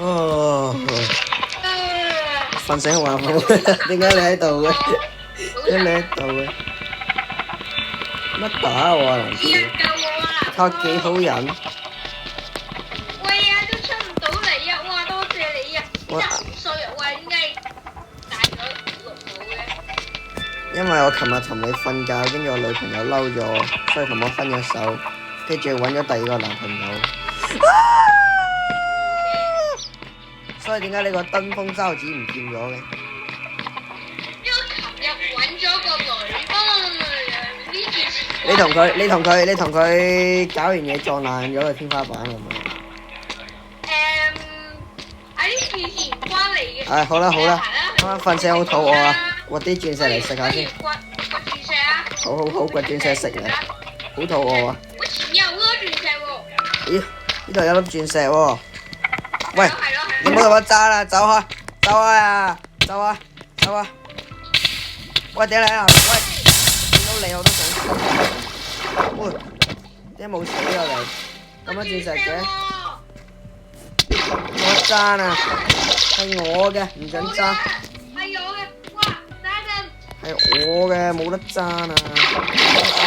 哦，瞓醒還好，點解你喺度嘅？點解你喺度嘅？乜打我啊，林救少？我啊！他幾好人。喂啊，都出唔到嚟啊！哇，多謝你啊！真係好衰啊！喂，點解大咗錄到嘅？因為我琴日同你瞓覺，跟住我女朋友嬲咗我，所以同我分咗手，跟住揾咗第二個男朋友。所以點解你個登峰膠紙唔見咗嘅？因為琴日揾咗個女，呢件事。你同佢搞完嘢撞爛咗個天花板係咪？喺呢件事唔關你嘅。好啦，啱啱瞓醒好肚餓啊，掘啲鑽石嚟食下先。掘鑽石啊！好，掘鑽石食嚟，好肚餓啊！我前有好多鑽石喎。咦？呢度有粒鑽石喎。喂，係咯。你唔好同我爭啦，走開啊！喂，點嚟啊？喂，見到你我都想死。喂，點解冇死啊你？咁多鑽石嘅？我爭啊！係我嘅，唔准爭。係我嘅，哇！等一陣。係我嘅，冇得爭啊！啊！